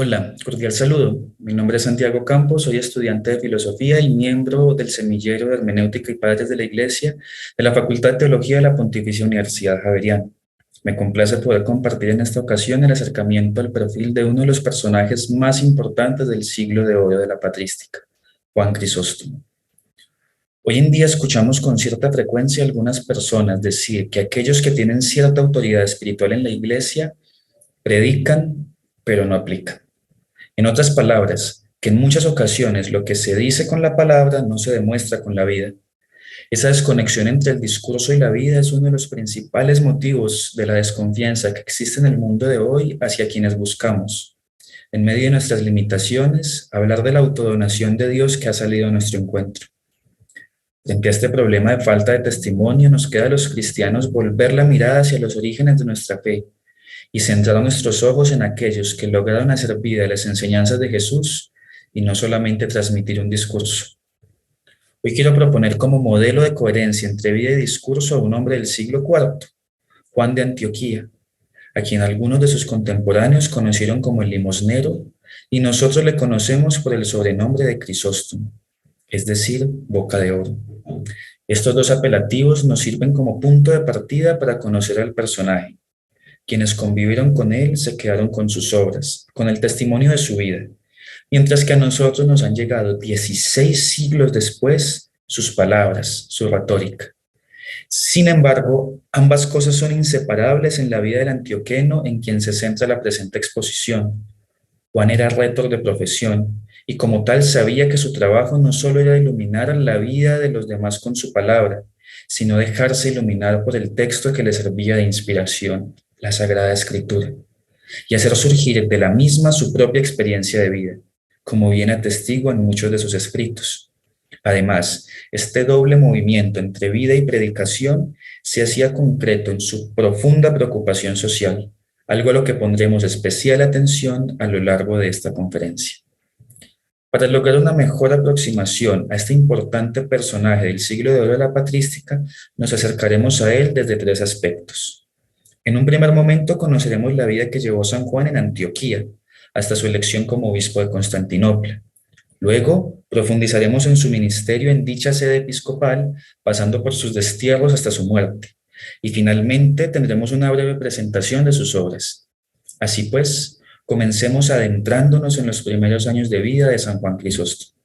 Hola, cordial saludo. Mi nombre es Santiago Campos, soy estudiante de filosofía y miembro del semillero de hermenéutica y padres de la Iglesia de la Facultad de Teología de la Pontificia Universidad Javeriana. Me complace poder compartir en esta ocasión el acercamiento al perfil de uno de los personajes más importantes del siglo de oro de la patrística, Juan Crisóstomo. Hoy en día escuchamos con cierta frecuencia a algunas personas decir que aquellos que tienen cierta autoridad espiritual en la Iglesia predican, pero no aplican. En otras palabras, que en muchas ocasiones lo que se dice con la palabra no se demuestra con la vida. Esa desconexión entre el discurso y la vida es uno de los principales motivos de la desconfianza que existe en el mundo de hoy hacia quienes buscamos, en medio de nuestras limitaciones, hablar de la autodonación de Dios que ha salido a nuestro encuentro. Frente a este problema de falta de testimonio, nos queda a los cristianos volver la mirada hacia los orígenes de nuestra fe y centrar nuestros ojos en aquellos que lograron hacer vida de las enseñanzas de Jesús y no solamente transmitir un discurso. Hoy quiero proponer como modelo de coherencia entre vida y discurso a un hombre del siglo IV, Juan de Antioquía, a quien algunos de sus contemporáneos conocieron como el limosnero y nosotros le conocemos por el sobrenombre de Crisóstomo, es decir, boca de oro. Estos dos apelativos nos sirven como punto de partida para conocer al personaje. Quienes convivieron con él se quedaron con sus obras, con el testimonio de su vida, mientras que a nosotros nos han llegado 16 siglos después sus palabras, su retórica. Sin embargo, ambas cosas son inseparables en la vida del antioqueno en quien se centra la presente exposición. Juan era rétor de profesión y como tal sabía que su trabajo no solo era iluminar la vida de los demás con su palabra, sino dejarse iluminar por el texto que le servía de inspiración, la Sagrada Escritura, y hacer surgir de la misma su propia experiencia de vida, como bien atestigua en muchos de sus escritos. Además, este doble movimiento entre vida y predicación se hacía concreto en su profunda preocupación social, algo a lo que pondremos especial atención a lo largo de esta conferencia. Para lograr una mejor aproximación a este importante personaje del siglo de oro de la patrística, nos acercaremos a él desde tres aspectos. En un primer momento conoceremos la vida que llevó San Juan en Antioquía, hasta su elección como obispo de Constantinopla. Luego, profundizaremos en su ministerio en dicha sede episcopal, pasando por sus destierros hasta su muerte. Y finalmente tendremos una breve presentación de sus obras. Así pues, comencemos adentrándonos en los primeros años de vida de San Juan Crisóstomo.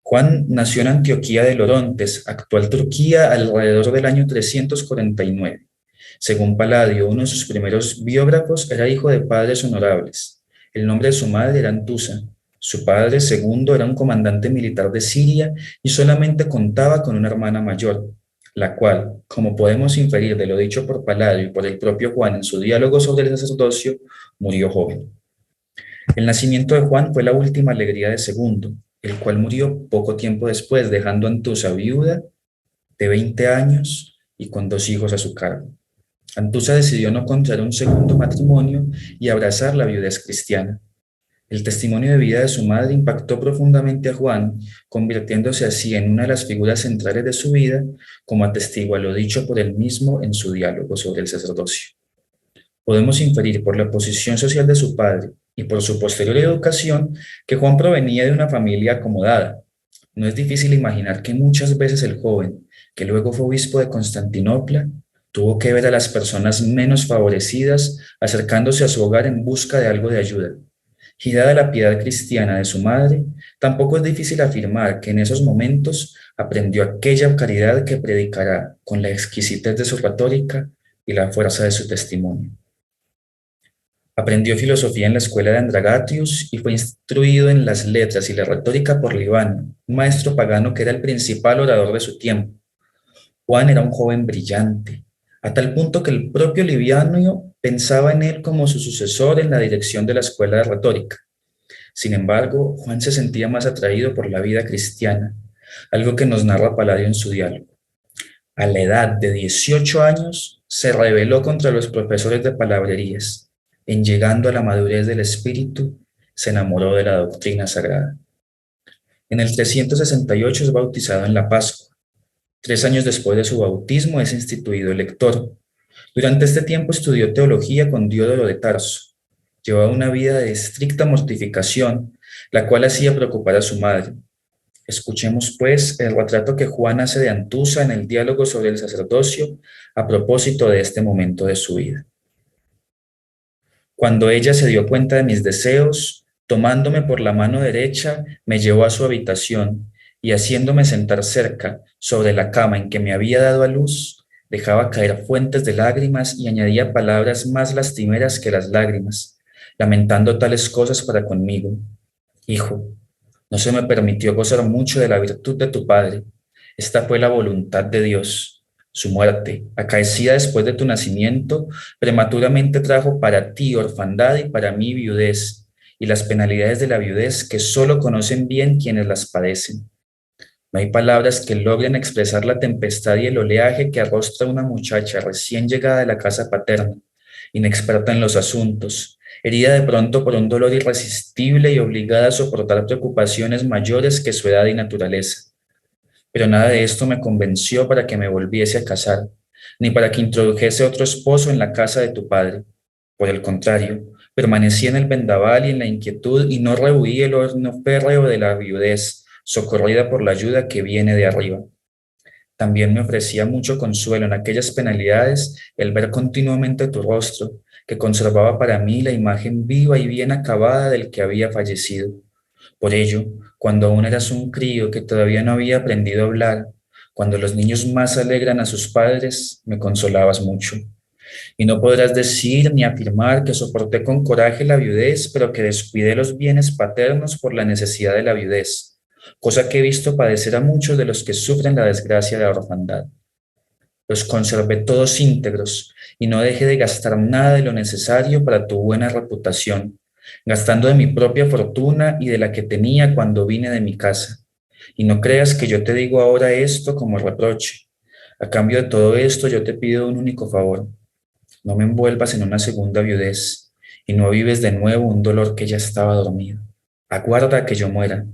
Juan nació en Antioquía de Lorontes, actual Turquía, alrededor del año 349. Según Palladio, uno de sus primeros biógrafos, era hijo de padres honorables. El nombre de su madre era Antusa. Su padre, segundo, era un comandante militar de Siria y solamente contaba con una hermana mayor, la cual, como podemos inferir de lo dicho por Palladio y por el propio Juan en su diálogo sobre el sacerdocio, murió joven. El nacimiento de Juan fue la última alegría de segundo, el cual murió poco tiempo después, dejando a Antusa viuda de 20 años y con 2 hijos a su cargo. Antusa decidió no contraer un segundo matrimonio y abrazar la viudez cristiana. El testimonio de vida de su madre impactó profundamente a Juan, convirtiéndose así en una de las figuras centrales de su vida, como atestigua lo dicho por él mismo en su diálogo sobre el sacerdocio. Podemos inferir por la posición social de su padre y por su posterior educación que Juan provenía de una familia acomodada. No es difícil imaginar que muchas veces el joven, que luego fue obispo de Constantinopla, tuvo que ver a las personas menos favorecidas acercándose a su hogar en busca de algo de ayuda. Y dada la piedad cristiana de su madre, tampoco es difícil afirmar que en esos momentos aprendió aquella caridad que predicará con la exquisitez de su retórica y la fuerza de su testimonio. Aprendió filosofía en la escuela de Andragatius y fue instruido en las letras y la retórica por Libano, un maestro pagano que era el principal orador de su tiempo. Juan era un joven brillante, a tal punto que el propio Liviano pensaba en él como su sucesor en la dirección de la escuela de retórica. Sin embargo, Juan se sentía más atraído por la vida cristiana, algo que nos narra Palladio en su diálogo. A la edad de 18 años, se rebeló contra los profesores de palabrerías. En llegando a la madurez del espíritu, se enamoró de la doctrina sagrada. En el 368 es bautizado en la Pascua. 3 años después de su bautismo es instituido lector. Durante este tiempo estudió teología con Diodoro de Tarso. Llevaba una vida de estricta mortificación, la cual hacía preocupar a su madre. Escuchemos, pues, el retrato que Juan hace de Antusa en el diálogo sobre el sacerdocio a propósito de este momento de su vida. Cuando ella se dio cuenta de mis deseos, tomándome por la mano derecha, me llevó a su habitación y haciéndome sentar cerca, sobre la cama en que me había dado a luz, dejaba caer fuentes de lágrimas y añadía palabras más lastimeras que las lágrimas, lamentando tales cosas para conmigo. Hijo, no se me permitió gozar mucho de la virtud de tu padre. Esta fue la voluntad de Dios. Su muerte, acaecida después de tu nacimiento, prematuramente trajo para ti orfandad y para mí viudez, y las penalidades de la viudez que solo conocen bien quienes las padecen. No hay palabras que logren expresar la tempestad y el oleaje que arrostra una muchacha recién llegada de la casa paterna, inexperta en los asuntos, herida de pronto por un dolor irresistible y obligada a soportar preocupaciones mayores que su edad y naturaleza. Pero nada de esto me convenció para que me volviese a casar, ni para que introdujese otro esposo en la casa de tu padre. Por el contrario, permanecí en el vendaval y en la inquietud y no rehuí el horno férreo de la viudez, socorrida por la ayuda que viene de arriba. También me ofrecía mucho consuelo en aquellas penalidades el ver continuamente tu rostro, que conservaba para mí la imagen viva y bien acabada del que había fallecido. Por ello, cuando aún eras un crío que todavía no había aprendido a hablar, cuando los niños más alegran a sus padres, me consolabas mucho. Y no podrás decir ni afirmar que soporté con coraje la viudez, pero que descuidé los bienes paternos por la necesidad de la viudez, cosa que he visto padecer a muchos de los que sufren la desgracia de la orfandad. Los conservé todos íntegros y no dejé de gastar nada de lo necesario para tu buena reputación, gastando de mi propia fortuna y de la que tenía cuando vine de mi casa. Y no creas que yo te digo ahora esto como reproche. A cambio de todo esto, yo te pido un único favor. No me envuelvas en una segunda viudez y no avives de nuevo un dolor que ya estaba dormido. Aguarda a que yo muera.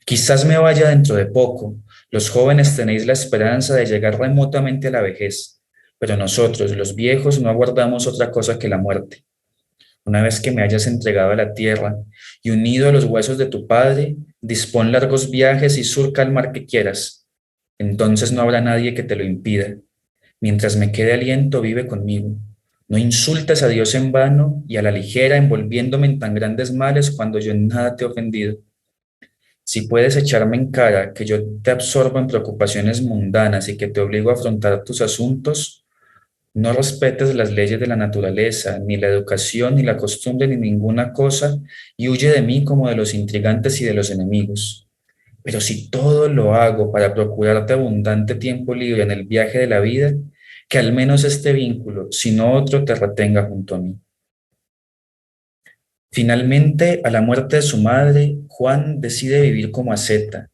Quizás me vaya dentro de poco. Los jóvenes tenéis la esperanza de llegar remotamente a la vejez, pero nosotros, los viejos, no aguardamos otra cosa que la muerte. Una vez que me hayas entregado a la tierra y unido a los huesos de tu padre, dispón largos viajes y surca el mar que quieras. Entonces no habrá nadie que te lo impida. Mientras me quede aliento, vive conmigo. No insultes a Dios en vano y a la ligera envolviéndome en tan grandes males cuando yo en nada te he ofendido. Si puedes echarme en cara que yo te absorbo en preocupaciones mundanas y que te obligo a afrontar tus asuntos, no respetes las leyes de la naturaleza, ni la educación, ni la costumbre, ni ninguna cosa, y huye de mí como de los intrigantes y de los enemigos. Pero si todo lo hago para procurarte abundante tiempo libre en el viaje de la vida, que al menos este vínculo, si no otro, te retenga junto a mí. Finalmente, a la muerte de su madre, Juan decide vivir como asceta,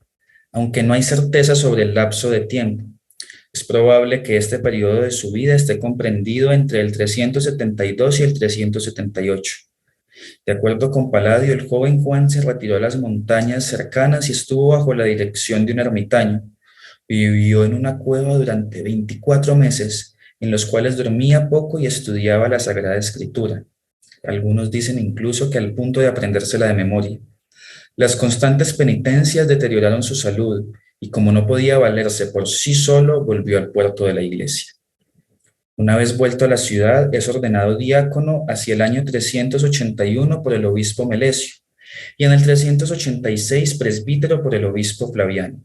aunque no hay certeza sobre el lapso de tiempo. Es probable que este periodo de su vida esté comprendido entre el 372 y el 378. De acuerdo con Palladio, el joven Juan se retiró a las montañas cercanas y estuvo bajo la dirección de un ermitaño. Vivió en una cueva durante 24 meses, en los cuales dormía poco y estudiaba la Sagrada Escritura. Algunos dicen incluso que al punto de aprendérsela de memoria. Las constantes penitencias deterioraron su salud y como no podía valerse por sí solo, volvió al puerto de la iglesia. Una vez vuelto a la ciudad, es ordenado diácono hacia el año 381 por el obispo Melesio y en el 386 presbítero por el obispo Flaviano.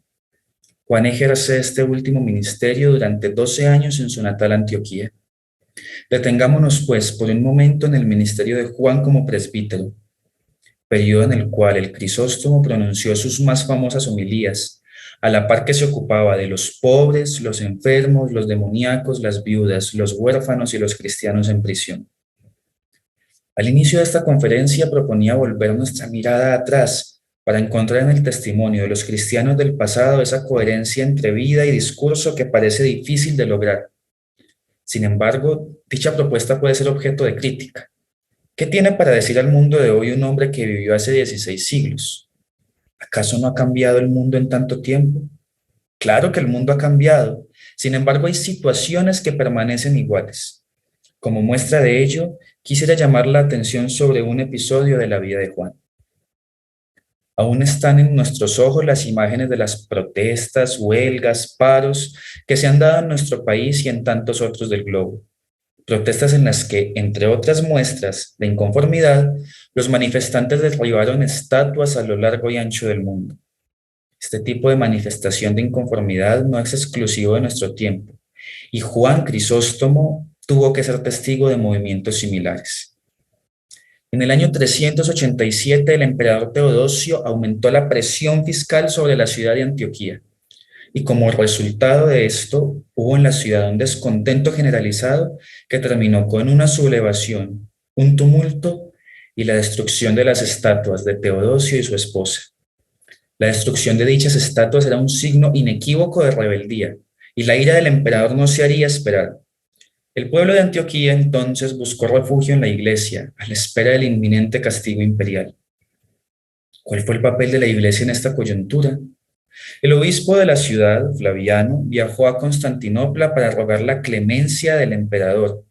Juan ejerce este último ministerio durante 12 años en su natal Antioquía. Detengámonos, pues, por un momento en el ministerio de Juan como presbítero, periodo en el cual el Crisóstomo pronunció sus más famosas homilías, a la par que se ocupaba de los pobres, los enfermos, los demoníacos, las viudas, los huérfanos y los cristianos en prisión. Al inicio de esta conferencia proponía volver nuestra mirada atrás para encontrar en el testimonio de los cristianos del pasado esa coherencia entre vida y discurso que parece difícil de lograr. Sin embargo, dicha propuesta puede ser objeto de crítica. ¿Qué tiene para decir al mundo de hoy un hombre que vivió hace 16 siglos? ¿Acaso no ha cambiado el mundo en tanto tiempo? Claro que el mundo ha cambiado. Sin embargo, hay situaciones que permanecen iguales. Como muestra de ello, quisiera llamar la atención sobre un episodio de la vida de Juan. Aún están en nuestros ojos las imágenes de las protestas, huelgas, paros que se han dado en nuestro país y en tantos otros del globo. Protestas en las que, entre otras muestras de inconformidad, los manifestantes derribaron estatuas a lo largo y ancho del mundo. Este tipo de manifestación de inconformidad no es exclusivo de nuestro tiempo, y Juan Crisóstomo tuvo que ser testigo de movimientos similares. En el año 387, el emperador Teodosio aumentó la presión fiscal sobre la ciudad de Antioquía, y como resultado de esto, hubo en la ciudad un descontento generalizado que terminó con una sublevación, un tumulto y la destrucción de las estatuas de Teodosio y su esposa. La destrucción de dichas estatuas era un signo inequívoco de rebeldía, y la ira del emperador no se haría esperar. El pueblo de Antioquía entonces buscó refugio en la iglesia, a la espera del inminente castigo imperial. ¿Cuál fue el papel de la iglesia en esta coyuntura? El obispo de la ciudad, Flaviano, viajó a Constantinopla para rogar la clemencia del emperador,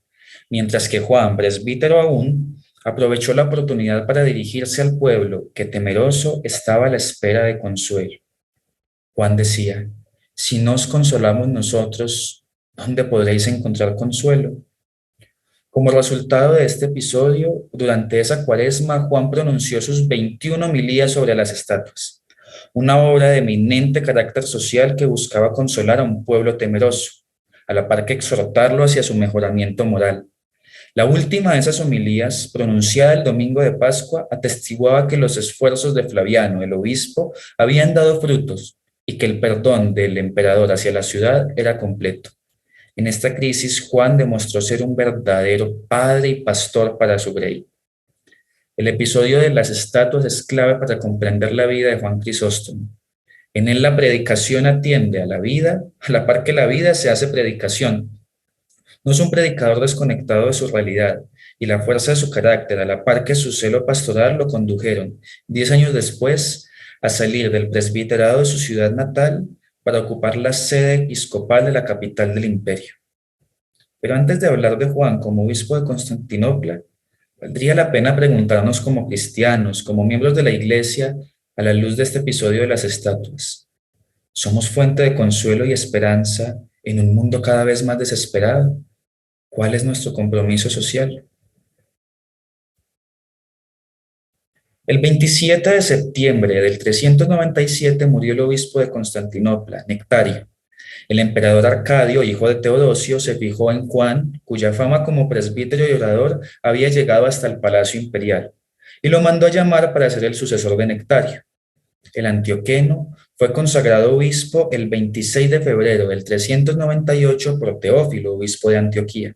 mientras que Juan, presbítero aún, aprovechó la oportunidad para dirigirse al pueblo, que temeroso estaba a la espera de consuelo. Juan decía: si nos consolamos nosotros, ¿dónde podréis encontrar consuelo? Como resultado de este episodio, durante esa cuaresma, Juan pronunció sus 21 homilías sobre las estatuas, una obra de eminente carácter social que buscaba consolar a un pueblo temeroso, a la par que exhortarlo hacia su mejoramiento moral. La última de esas homilías, pronunciada el domingo de Pascua, atestiguaba que los esfuerzos de Flaviano, el obispo, habían dado frutos y que el perdón del emperador hacia la ciudad era completo. En esta crisis, Juan demostró ser un verdadero padre y pastor para su grey. El episodio de las estatuas es clave para comprender la vida de Juan Crisóstomo. En él la predicación atiende a la vida, a la par que la vida se hace predicación. No es un predicador desconectado de su realidad, y la fuerza de su carácter, a la par que su celo pastoral, lo condujeron, 10 años después, a salir del presbiterado de su ciudad natal para ocupar la sede episcopal de la capital del imperio. Pero antes de hablar de Juan como obispo de Constantinopla, valdría la pena preguntarnos como cristianos, como miembros de la Iglesia, a la luz de este episodio de las estatuas: ¿somos fuente de consuelo y esperanza en un mundo cada vez más desesperado? ¿Cuál es nuestro compromiso social? El 27 de septiembre del 397 murió el obispo de Constantinopla, Nectario. El emperador Arcadio, hijo de Teodosio, se fijó en Juan, cuya fama como presbítero y orador había llegado hasta el palacio imperial, y lo mandó a llamar para ser el sucesor de Nectario. El antioqueno fue consagrado obispo el 26 de febrero del 398 por Teófilo, obispo de Antioquía.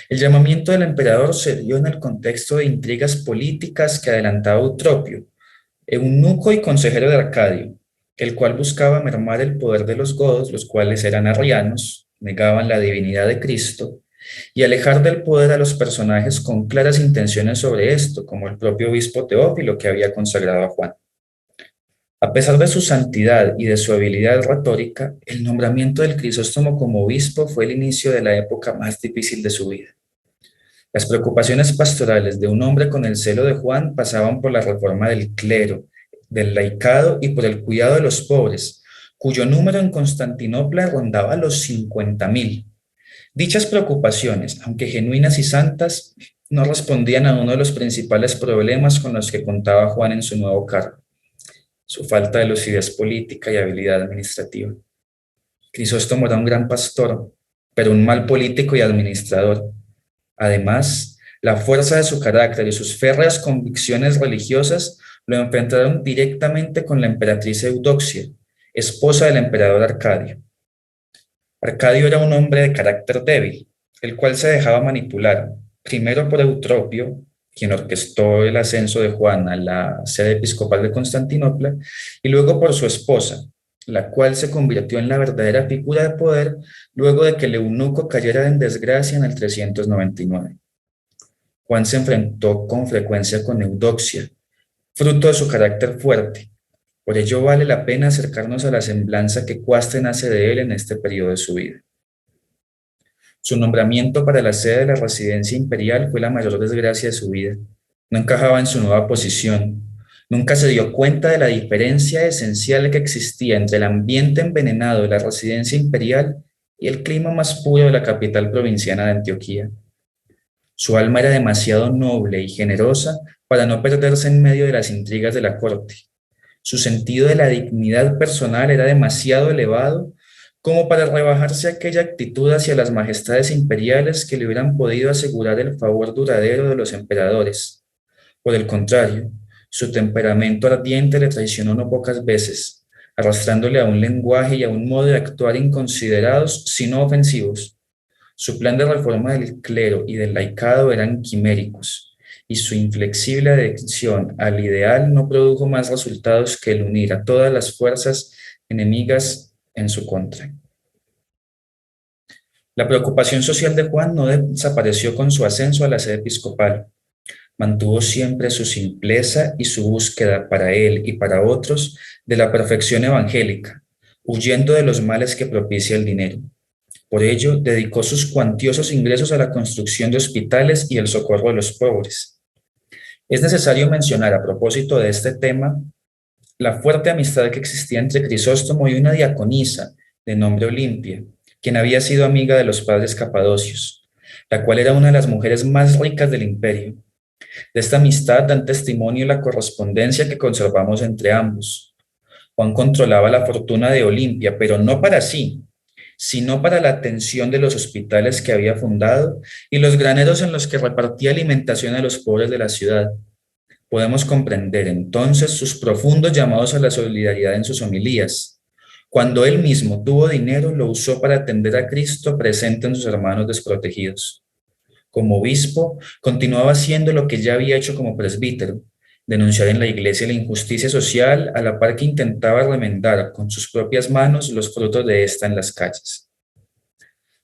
El llamamiento del emperador se dio en el contexto de intrigas políticas que adelantaba Eutropio, eunuco y consejero de Arcadio, el cual buscaba mermar el poder de los godos, los cuales eran arrianos, negaban la divinidad de Cristo, y alejar del poder a los personajes con claras intenciones sobre esto, como el propio obispo Teófilo, que había consagrado a Juan. A pesar de su santidad y de su habilidad retórica, el nombramiento del Crisóstomo como obispo fue el inicio de la época más difícil de su vida. Las preocupaciones pastorales de un hombre con el celo de Juan pasaban por la reforma del clero, del laicado y por el cuidado de los pobres, cuyo número en Constantinopla rondaba los 50.000. Dichas preocupaciones, aunque genuinas y santas, no respondían a uno de los principales problemas con los que contaba Juan en su nuevo cargo: su falta de lucidez política y habilidad administrativa. Crisóstomo era un gran pastor, pero un mal político y administrador. Además, la fuerza de su carácter y sus férreas convicciones religiosas lo enfrentaron directamente con la emperatriz Eudoxia, esposa del emperador Arcadio. Arcadio era un hombre de carácter débil, el cual se dejaba manipular, primero por Eutropio, quien orquestó el ascenso de Juan a la sede episcopal de Constantinopla, y luego por su esposa, la cual se convirtió en la verdadera figura de poder luego de que el eunuco cayera en desgracia en el 399. Juan se enfrentó con frecuencia con Eudoxia, fruto de su carácter fuerte. Por ello vale la pena acercarnos a la semblanza que Cuaste nace de él en este periodo de su vida. Su nombramiento para la sede de la residencia imperial fue la mayor desgracia de su vida. No encajaba en su nueva posición. Nunca se dio cuenta de la diferencia esencial que existía entre el ambiente envenenado de la residencia imperial y el clima más puro de la capital provinciana de Antioquía. Su alma era demasiado noble y generosa para no perderse en medio de las intrigas de la corte. Su sentido de la dignidad personal era demasiado elevado como para rebajarse aquella actitud hacia las majestades imperiales que le hubieran podido asegurar el favor duradero de los emperadores. Por el contrario, su temperamento ardiente le traicionó no pocas veces, arrastrándole a un lenguaje y a un modo de actuar inconsiderados, sino ofensivos. Su plan de reforma del clero y del laicado eran quiméricos, y su inflexible adhesión al ideal no produjo más resultados que el unir a todas las fuerzas enemigas en su contra. La preocupación social de Juan no desapareció con su ascenso a la sede episcopal. Mantuvo siempre su simpleza y su búsqueda para él y para otros de la perfección evangélica, huyendo de los males que propicia el dinero. Por ello, dedicó sus cuantiosos ingresos a la construcción de hospitales y el socorro de los pobres. Es necesario mencionar a propósito de este tema la fuerte amistad que existía entre Crisóstomo y una diaconisa de nombre Olimpia, quien había sido amiga de los padres capadocios, la cual era una de las mujeres más ricas del imperio. De esta amistad dan testimonio la correspondencia que conservamos entre ambos. Juan controlaba la fortuna de Olimpia, pero no para sí, sino para la atención de los hospitales que había fundado y los graneros en los que repartía alimentación a los pobres de la ciudad. Podemos comprender entonces sus profundos llamados a la solidaridad en sus homilías. Cuando él mismo tuvo dinero, lo usó para atender a Cristo presente en sus hermanos desprotegidos. Como obispo, continuaba haciendo lo que ya había hecho como presbítero, denunciar en la iglesia la injusticia social a la par que intentaba remendar con sus propias manos los frutos de esta en las calles.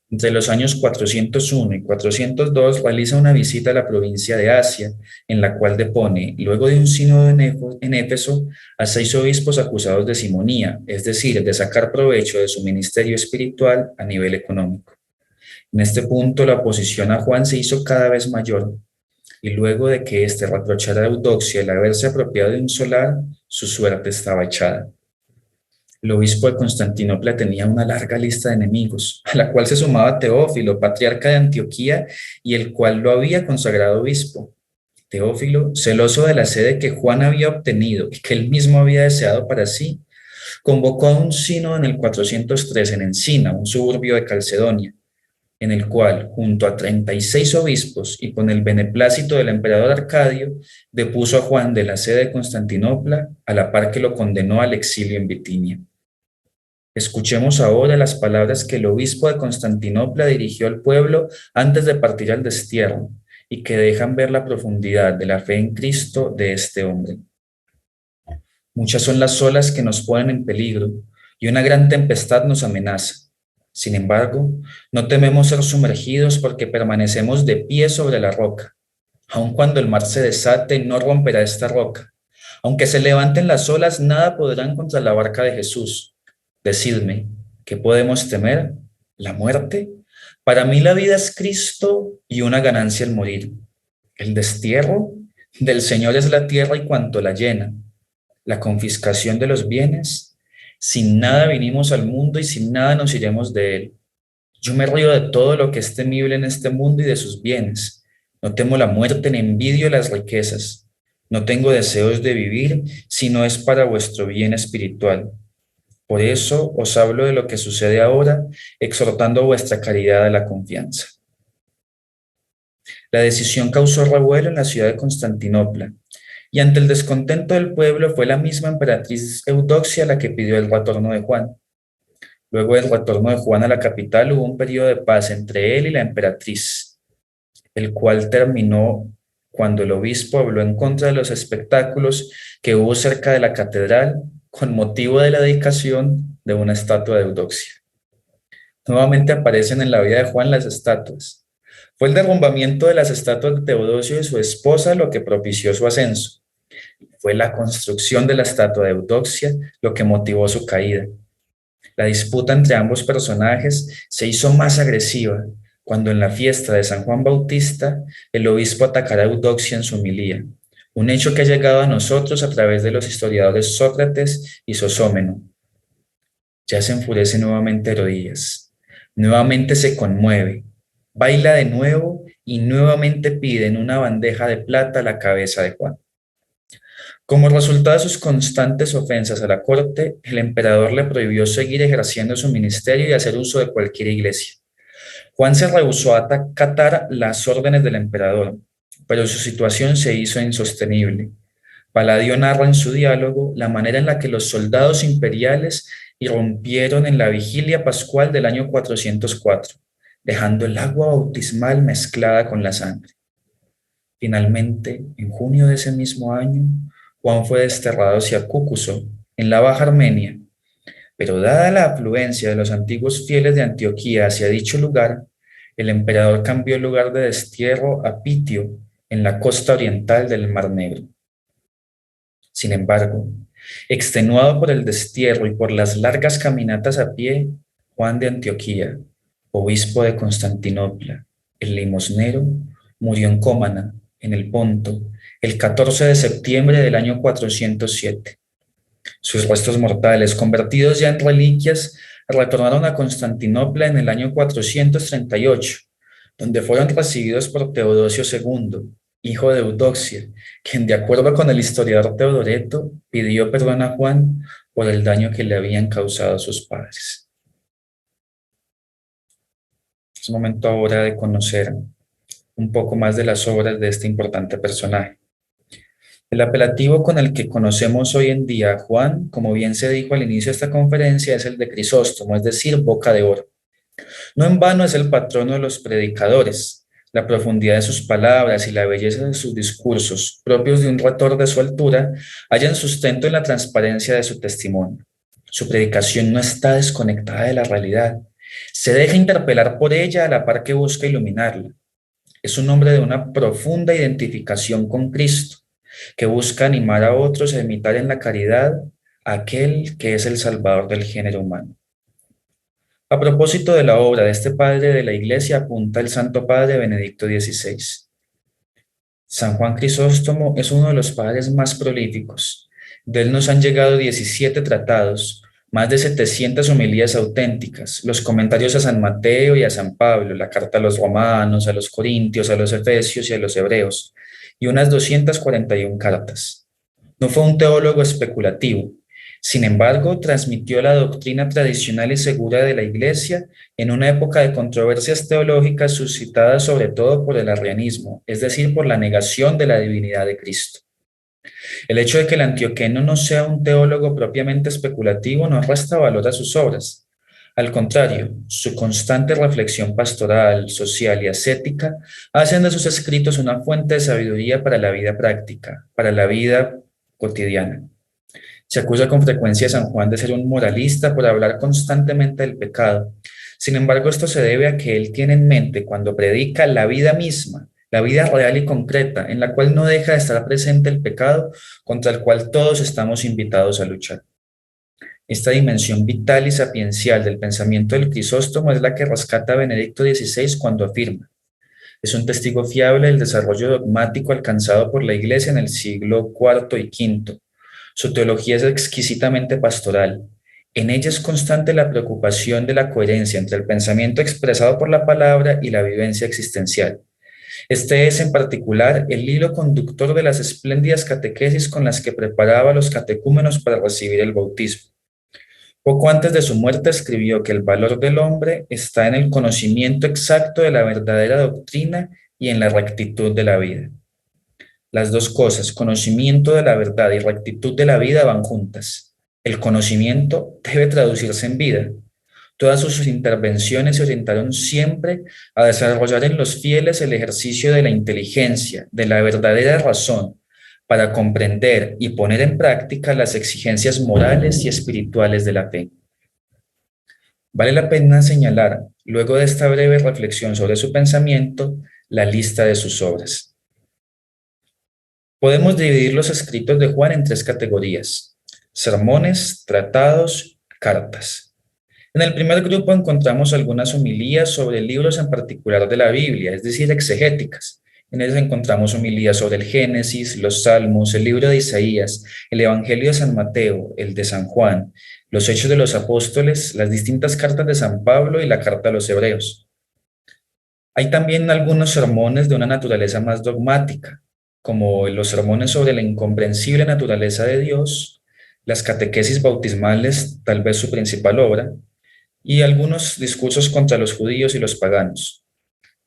Entre los años 401 y 402 realiza una visita a la provincia de Asia, en la cual depone, luego de un sínodo en Éfeso, a 6 obispos acusados de simonía, es decir, de sacar provecho de su ministerio espiritual a nivel económico. En este punto, la oposición a Juan se hizo cada vez mayor, y luego de que éste reprochara a Eudoxia el haberse apropiado de un solar, su suerte estaba echada. El obispo de Constantinopla tenía una larga lista de enemigos, a la cual se sumaba Teófilo, patriarca de Antioquía, y el cual lo había consagrado obispo. Teófilo, celoso de la sede que Juan había obtenido y que él mismo había deseado para sí, convocó a un sínodo en el 403 en Encina, un suburbio de Calcedonia, en el cual, junto a 36 obispos y con el beneplácito del emperador Arcadio, depuso a Juan de la sede de Constantinopla, a la par que lo condenó al exilio en Bitinia. Escuchemos ahora las palabras que el obispo de Constantinopla dirigió al pueblo antes de partir al destierro y que dejan ver la profundidad de la fe en Cristo de este hombre. Muchas son las olas que nos ponen en peligro y una gran tempestad nos amenaza. Sin embargo, no tememos ser sumergidos porque permanecemos de pie sobre la roca. Aun cuando el mar se desate, no romperá esta roca. Aunque se levanten las olas, nada podrán contra la barca de Jesús. Decidme, ¿qué podemos temer? ¿La muerte? Para mí la vida es Cristo y una ganancia el morir. El destierro del Señor es la tierra y cuanto la llena. La confiscación de los bienes. Sin nada vinimos al mundo y sin nada nos iremos de él. Yo me río de todo lo que es temible en este mundo y de sus bienes. No temo la muerte ni envidio las riquezas. No tengo deseos de vivir, sino es para vuestro bien espiritual. Por eso os hablo de lo que sucede ahora, exhortando vuestra caridad a la confianza. La decisión causó revuelo en la ciudad de Constantinopla, y ante el descontento del pueblo fue la misma emperatriz Eudoxia la que pidió el retorno de Juan. Luego del retorno de Juan a la capital hubo un periodo de paz entre él y la emperatriz, el cual terminó cuando el obispo habló en contra de los espectáculos que hubo cerca de la catedral con motivo de la dedicación de una estatua de Eudoxia. Nuevamente aparecen en la vida de Juan las estatuas. Fue el derrumbamiento de las estatuas de Teodosio y su esposa lo que propició su ascenso. Fue la construcción de la estatua de Eudoxia lo que motivó su caída. La disputa entre ambos personajes se hizo más agresiva, cuando en la fiesta de San Juan Bautista el obispo atacara a Eudoxia en su homilía, un hecho que ha llegado a nosotros a través de los historiadores Sócrates y Sosómeno. Ya se enfurece nuevamente Herodías, nuevamente se conmueve, baila de nuevo y nuevamente pide en una bandeja de plata la cabeza de Juan. Como resultado de sus constantes ofensas a la corte, el emperador le prohibió seguir ejerciendo su ministerio y hacer uso de cualquier iglesia. Juan se rehusó a acatar las órdenes del emperador, pero su situación se hizo insostenible. Palladio narra en su diálogo la manera en la que los soldados imperiales irrumpieron en la vigilia pascual del año 404, dejando el agua bautismal mezclada con la sangre. Finalmente, en junio de ese mismo año, Juan fue desterrado hacia Cúcuso, en la Baja Armenia, pero dada la afluencia de los antiguos fieles de Antioquía hacia dicho lugar, el emperador cambió el lugar de destierro a Pitio, en la costa oriental del Mar Negro. Sin embargo, extenuado por el destierro y por las largas caminatas a pie, Juan de Antioquía, obispo de Constantinopla, el limosnero, murió en Cómana, en el Ponto, el 14 de septiembre del año 407. Sus restos mortales, convertidos ya en reliquias, retornaron a Constantinopla en el año 438, donde fueron recibidos por Teodosio II, hijo de Eudoxia, quien, de acuerdo con el historiador Teodoreto, pidió perdón a Juan por el daño que le habían causado a sus padres. Es momento ahora de conocer un poco más de las obras de este importante personaje. El apelativo con el que conocemos hoy en día a Juan, como bien se dijo al inicio de esta conferencia, es el de Crisóstomo, es decir, boca de oro. No en vano es el patrono de los predicadores. La profundidad de sus palabras y la belleza de sus discursos, propios de un retor de su altura, hallan sustento en la transparencia de su testimonio. Su predicación no está desconectada de la realidad. Se deja interpelar por ella a la par que busca iluminarla. Es un hombre de una profunda identificación con Cristo, que busca animar a otros a imitar en la caridad a aquel que es el Salvador del género humano. A propósito de la obra de este padre de la Iglesia, apunta el Santo Padre Benedicto XVI. San Juan Crisóstomo es uno de los padres más prolíficos. De él nos han llegado 17 tratados, más de 700 homilías auténticas, los comentarios a San Mateo y a San Pablo, la carta a los romanos, a los corintios, a los efesios y a los hebreos, y unas 241 cartas. No fue un teólogo especulativo. Sin embargo, transmitió la doctrina tradicional y segura de la Iglesia en una época de controversias teológicas suscitadas sobre todo por el arrianismo, es decir, por la negación de la divinidad de Cristo. El hecho de que el antioqueno no sea un teólogo propiamente especulativo no resta valor a sus obras. Al contrario, su constante reflexión pastoral, social y ascética hacen de sus escritos una fuente de sabiduría para la vida práctica, para la vida cotidiana. Se acusa con frecuencia a San Juan de ser un moralista por hablar constantemente del pecado. Sin embargo, esto se debe a que él tiene en mente, cuando predica, la vida misma, la vida real y concreta, en la cual no deja de estar presente el pecado contra el cual todos estamos invitados a luchar. Esta dimensión vital y sapiencial del pensamiento del Crisóstomo es la que rescata Benedicto XVI cuando afirma: es un testigo fiable del desarrollo dogmático alcanzado por la Iglesia en el siglo IV y V. Su teología es exquisitamente pastoral. En ella es constante la preocupación de la coherencia entre el pensamiento expresado por la palabra y la vivencia existencial. Este es, en particular, el hilo conductor de las espléndidas catequesis con las que preparaba a los catecúmenos para recibir el bautismo. Poco antes de su muerte escribió que el valor del hombre está en el conocimiento exacto de la verdadera doctrina y en la rectitud de la vida. Las dos cosas, conocimiento de la verdad y rectitud de la vida, van juntas. El conocimiento debe traducirse en vida. Todas sus intervenciones se orientaron siempre a desarrollar en los fieles el ejercicio de la inteligencia, de la verdadera razón, para comprender y poner en práctica las exigencias morales y espirituales de la fe. Vale la pena señalar, luego de esta breve reflexión sobre su pensamiento, la lista de sus obras. Podemos dividir los escritos de Juan en tres categorías: sermones, tratados, cartas. En el primer grupo encontramos algunas homilías sobre libros en particular de la Biblia, es decir, exegéticas. En ellas encontramos homilías sobre el Génesis, los Salmos, el libro de Isaías, el Evangelio de San Mateo, el de San Juan, los Hechos de los Apóstoles, las distintas cartas de San Pablo y la carta a los Hebreos. Hay también algunos sermones de una naturaleza más dogmática, como los sermones sobre la incomprensible naturaleza de Dios, las catequesis bautismales, tal vez su principal obra, y algunos discursos contra los judíos y los paganos.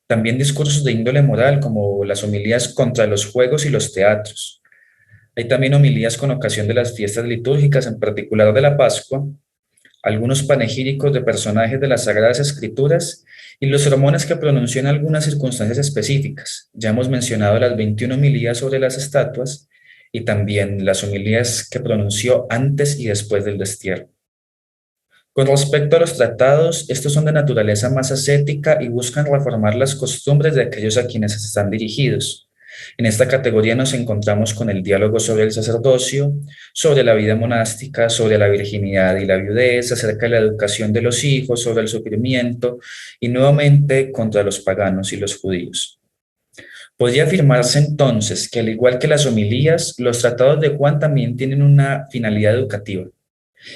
También discursos de índole moral, como las homilías contra los juegos y los teatros. Hay también homilías con ocasión de las fiestas litúrgicas, en particular de la Pascua, algunos panegíricos de personajes de las Sagradas Escrituras y los sermones que pronunció en algunas circunstancias específicas. Ya hemos mencionado las 21 homilías sobre las estatuas y también las homilías que pronunció antes y después del destierro. Con respecto a los tratados, estos son de naturaleza más ascética y buscan reformar las costumbres de aquellos a quienes están dirigidos. En esta categoría nos encontramos con el diálogo sobre el sacerdocio, sobre la vida monástica, sobre la virginidad y la viudez, acerca de la educación de los hijos, sobre el sufrimiento y nuevamente contra los paganos y los judíos. Podría afirmarse entonces que al igual que las homilías, los tratados de Juan también tienen una finalidad educativa.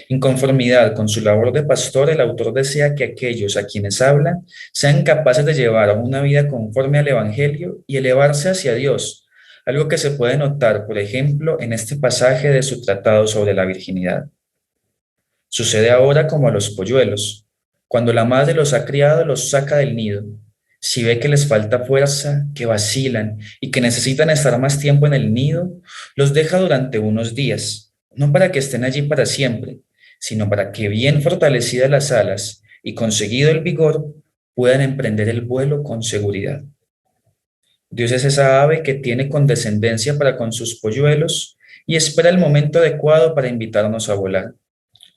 En conformidad con su labor de pastor, el autor desea que aquellos a quienes habla sean capaces de llevar una vida conforme al Evangelio y elevarse hacia Dios, algo que se puede notar, por ejemplo, en este pasaje de su tratado sobre la virginidad. Sucede ahora como a los polluelos. Cuando la madre los ha criado, los saca del nido. Si ve que les falta fuerza, que vacilan y que necesitan estar más tiempo en el nido, los deja durante unos días, no para que estén allí para siempre, sino para que bien fortalecidas las alas y conseguido el vigor, puedan emprender el vuelo con seguridad. Dios es esa ave que tiene condescendencia para con sus polluelos y espera el momento adecuado para invitarnos a volar.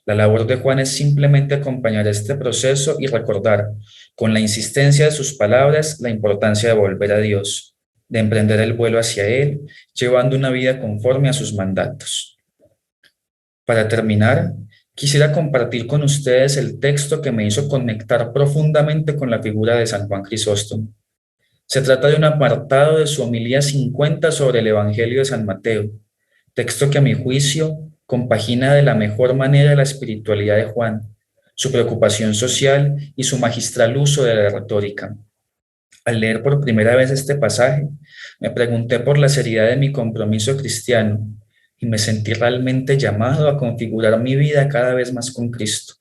La labor de Juan es simplemente acompañar este proceso y recordar, con la insistencia de sus palabras, la importancia de volver a Dios, de emprender el vuelo hacia Él, llevando una vida conforme a sus mandatos. Para terminar, quisiera compartir con ustedes el texto que me hizo conectar profundamente con la figura de San Juan Crisóstomo. Se trata de un apartado de su homilía 50 sobre el Evangelio de San Mateo, texto que a mi juicio compagina de la mejor manera la espiritualidad de Juan, su preocupación social y su magistral uso de la retórica. Al leer por primera vez este pasaje, me pregunté por la seriedad de mi compromiso cristiano y me sentí realmente llamado a configurar mi vida cada vez más con Cristo.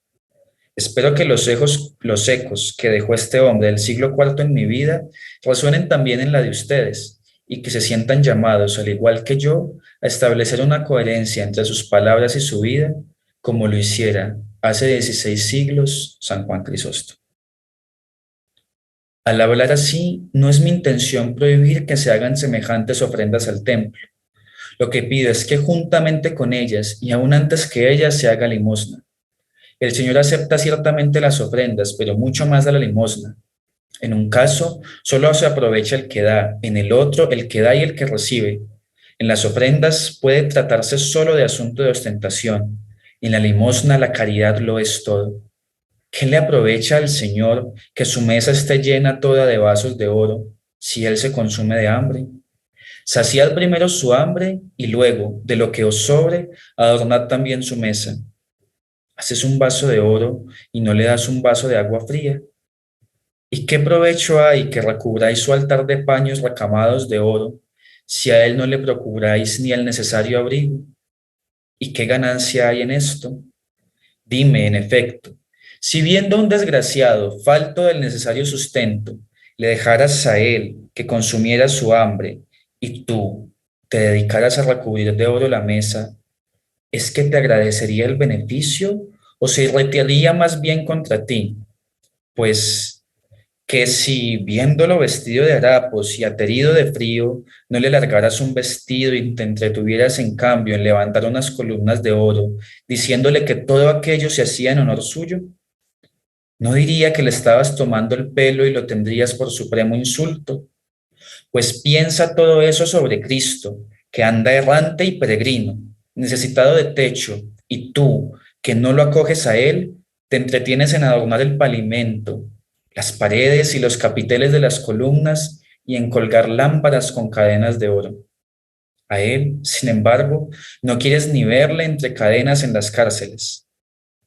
Espero que los ecos que dejó este hombre del siglo IV en mi vida resuenen también en la de ustedes y que se sientan llamados, al igual que yo, a establecer una coherencia entre sus palabras y su vida, como lo hiciera hace 16 siglos San Juan Crisóstomo. Al hablar así, no es mi intención prohibir que se hagan semejantes ofrendas al templo. Lo que pido es que juntamente con ellas y aún antes que ellas se haga limosna. El Señor acepta ciertamente las ofrendas, pero mucho más de la limosna. En un caso, solo se aprovecha el que da, en el otro, el que da y el que recibe. En las ofrendas puede tratarse solo de asunto de ostentación. En la limosna la caridad lo es todo. ¿Qué le aprovecha al Señor que su mesa esté llena toda de vasos de oro, si Él se consume de hambre? Saciad primero su hambre y luego, de lo que os sobre, adornad también su mesa. Haces un vaso de oro y no le das un vaso de agua fría. ¿Y qué provecho hay que recubráis su altar de paños recamados de oro, si a él no le procuráis ni el necesario abrigo? ¿Y qué ganancia hay en esto? Dime, en efecto, si viendo a un desgraciado falto del necesario sustento, le dejaras a él que consumiera su hambre, y tú te dedicaras a recubrir de oro la mesa, ¿es que te agradecería el beneficio o se irritaría más bien contra ti? Pues que si viéndolo vestido de harapos y aterido de frío, no le largaras un vestido y te entretuvieras en cambio en levantar unas columnas de oro, diciéndole que todo aquello se hacía en honor suyo. No diría que le estabas tomando el pelo y lo tendrías por supremo insulto. Pues piensa todo eso sobre Cristo, que anda errante y peregrino, necesitado de techo, y tú, que no lo acoges a él, Te entretienes en adornar el pavimento, las paredes y los capiteles de las columnas y en colgar lámparas con cadenas de oro. A él, sin embargo, no quieres ni verle entre cadenas en las cárceles.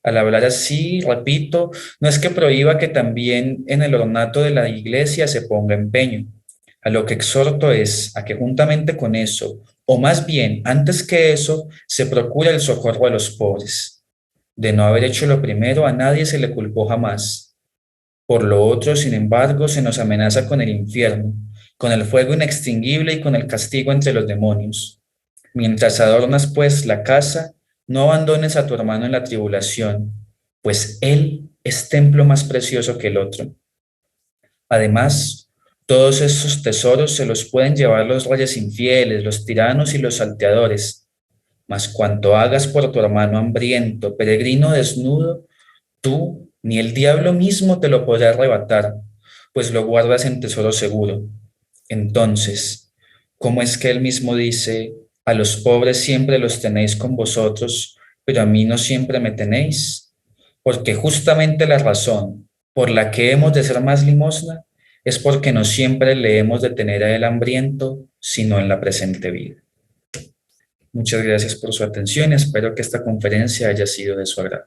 Al hablar así, repito, no es que prohíba que también en el ornato de la iglesia se ponga empeño. A lo que exhorto es a que juntamente con eso, o más bien antes que eso, se procure el socorro a los pobres. De no haber hecho lo primero, a nadie se le culpó jamás. Por lo otro, sin embargo, se nos amenaza con el infierno, con el fuego inextinguible y con el castigo entre los demonios. Mientras adornas, pues, la casa, no abandones a tu hermano en la tribulación, pues él es templo más precioso que el otro. Además, todos esos tesoros se los pueden llevar los reyes infieles, los tiranos y los salteadores, mas cuanto hagas por tu hermano hambriento, peregrino desnudo, tú ni el diablo mismo te lo podrá arrebatar, pues lo guardas en tesoro seguro. Entonces, ¿cómo es que él mismo dice, a los pobres siempre los tenéis con vosotros, pero a mí no siempre me tenéis? Porque justamente la razón por la que hemos de ser más limosna es porque no siempre le hemos de tener a él hambriento, sino en la presente vida. Muchas gracias por su atención y espero que esta conferencia haya sido de su agrado.